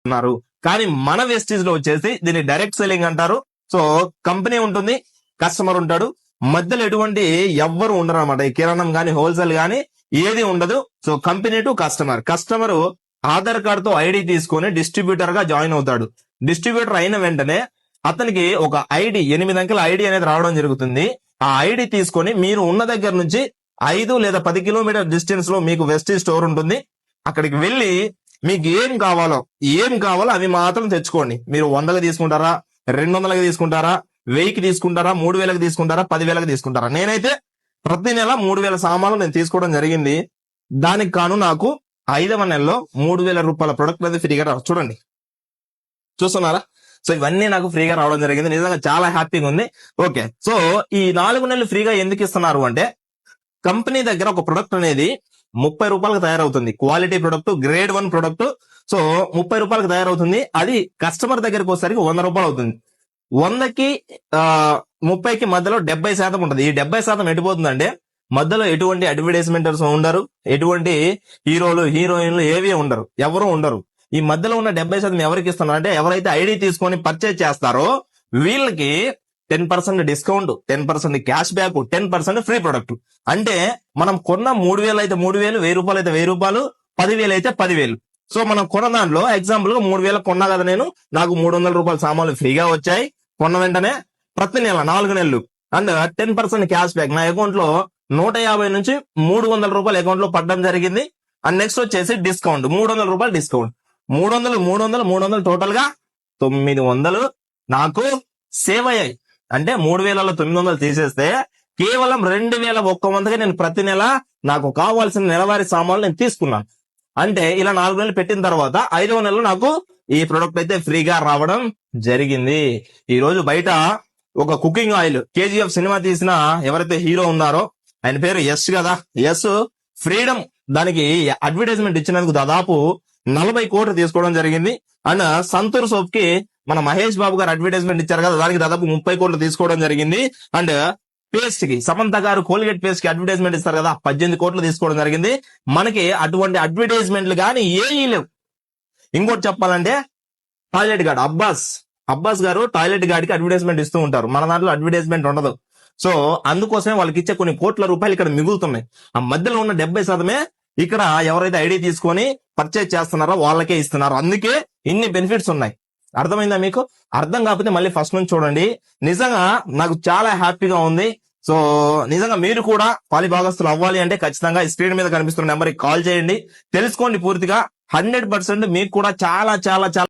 ఉన్నారు. కానీ మన వెస్టీజ్ లో వచ్చేసి దీన్ని డైరెక్ట్ సెల్లింగ్ అంటారు. సో కంపెనీ ఉంటుంది, కస్టమర్ ఉంటాడు, మధ్యలో ఎటువంటి ఎవ్వరు ఉండరు అనమాట. ఈ కిరాణం గానీ హోల్సేల్ గానీ ఏది ఉండదు. So company to customer. Customer Aadhaar card తో ఐడి తీసుకొని డిస్ట్రిబ్యూటర్ గా జాయిన్ అవుతాడు. డిస్ట్రిబ్యూటర్ అయిన వెంటనే అతనికి ఒక ఐడి 8 అంకెల ఐడి అనేది రావడం జరుగుతుంది. ఆ ఐడి తీసుకొని మీరు ఉన్న దగ్గర నుంచి 5 లేదా 10 కిలోమీటర్ డిస్టెన్స్ లో మీకు వెస్టీజ్ స్టోర్ ఉంటుంది. అక్కడికి వెళ్లి మీకు ఏం కావాలో అవి మాత్రం తెచ్చుకోండి. మీరు 100కి తీసుకుంటారా, 200కి తీసుకుంటారా, 1000కి తీసుకుంటారా, 3000కి తీసుకుంటారా, 10,000కి తీసుకుంటారా. నేనైతే ప్రతి నెల 3000 సామాన్లు నేను తీసుకోవడం జరిగింది. దానికి కాను నాకు 5వ నెలలో 3000 రూపాయల ప్రొడక్ట్ అనేది ఫ్రీగా చూడండి, చూస్తున్నారా. సో ఇవన్నీ నాకు ఫ్రీగా రావడం జరిగింది. నిజంగా చాలా హ్యాపీగా ఉంది. ఓకే, సో ఈ 4 నెలలు ఫ్రీగా ఎందుకు ఇస్తున్నారు అంటే, కంపెనీ దగ్గర ఒక ప్రొడక్ట్ అనేది 30 రూపాయలకు తయారవుతుంది. Quality product, grade 1 product. So 30 రూపాయలకు తయారవుతుంది. అది కస్టమర్ దగ్గరకు వచ్చేసరికి 100 రూపాయలు అవుతుంది. 100కి 30కి మధ్యలో 70% ఉంటుంది. ఈ 70% ఎటుపోతుందంటే, మధ్యలో ఎటువంటి అడ్వర్టైజ్మెంటర్స్ ఉండరు, ఎటువంటి హీరోలు హీరోయిన్లు ఏవి ఉండరు, ఎవరు ఉండరు. ఈ మధ్యలో ఉన్న 70% ఎవరికి ఇస్తున్నారు అంటే, ఎవరైతే ఐడి తీసుకొని పర్చేజ్ చేస్తారో వీళ్ళకి 10% discount, 10% cash back, 10% free product. అంటే మనం కొన్న 3000 అయితే 3000, 1000 రూపాయలు అయితే 1000 రూపాయలు, 10,000 అయితే 10,000. సో మనం కొన్న దాంట్లో ఎగ్జాంపుల్ గా 3000 కొన్నా కదా నేను, నాకు 300 రూపాయల సామాన్లు ఫ్రీగా వచ్చాయి కొన్న వెంటనే. ప్రతి నెల 4 నెలలు అండ్ 10% క్యాష్ బ్యాక్. నా అకౌంట్ లో 150 నుంచి 300 రూపాయలు అకౌంట్ లో పడడం జరిగింది. అండ్ నెక్స్ట్ వచ్చేసి డిస్కౌంట్, 300 రూపాయలు డిస్కౌంట్. 300 టోటల్ గా 900 నాకు సేవ్ అయ్యాయి. అంటే 3,900 తీసేస్తే కేవలం 2,100గా నేను ప్రతి నెల నాకు కావాల్సిన నెలవారీ సామాన్లు నేను తీసుకున్నాను. అంటే ఇలా 4 నెలలు పెట్టిన తర్వాత 5వ నెలలో నాకు ఈ ప్రొడక్ట్ అయితే ఫ్రీగా రావడం జరిగింది. ఈ రోజు బయట ఒక కుకింగ్ ఆయిల్, KGF సినిమా తీసిన ఎవరైతే హీరో ఉన్నారో ఆయన పేరు యశ్ కదా, యశ్ ఫ్రీడమ్ దానికి అడ్వర్టైజ్మెంట్ ఇచ్చినందుకు దాదాపు 40 కోట్లు తీసుకోవడం జరిగింది. అండ్ సంతూర్ సోప్ కి మన మహేష్ బాబు గారు అడ్వర్టైజ్మెంట్ ఇచ్చారు కదా, దానికి దాదాపు 30 కోట్లు తీసుకోవడం జరిగింది. అండ్ పేస్ట్ కి సమంత గారు కోల్గేట్ పేస్ట్ కి అడ్వర్టైజ్మెంట్ ఇస్తారు కదా, 18 కోట్లు తీసుకోవడం జరిగింది. మనకి అటువంటి అడ్వర్టైజ్మెంట్లు కానీ ఏమీ లేవు. ఇంకోటి చెప్పాలంటే టాయిలెట్ గార్డ్ అబ్బాస్ గారు టాయిలెట్ గార్డ్ కి అడ్వర్టైజ్మెంట్ ఇస్తూ ఉంటారు. మన దాంట్లో అడ్వర్టైజ్మెంట్ ఉండదు. సో అందుకోసమే వాళ్ళకి ఇచ్చే కొన్ని కోట్ల రూపాయలు ఇక్కడ మిగులుతున్నాయి. ఆ మధ్యలో ఉన్న 70% ఇక్కడ ఎవరైతే ఐడి తీసుకొని పర్చేజ్ చేస్తున్నారో వాళ్ళకే ఇస్తున్నారు. అందుకే ఇన్ని బెనిఫిట్స్ ఉన్నాయి. అర్థమైందా మీకు? అర్థం కాకపోతే మళ్ళీ ఫస్ట్ నుంచి చూడండి. నిజంగా నాకు చాలా హ్యాపీగా ఉంది. సో నిజంగా మీరు కూడా పాలి భాగస్తులు అవ్వాలి అంటే ఖచ్చితంగా స్క్రీన్ మీద కనిపిస్తున్న నెంబర్కి కాల్ చేయండి, తెలుసుకోండి పూర్తిగా. 100% మీకు కూడా చాలా చాలా చాలా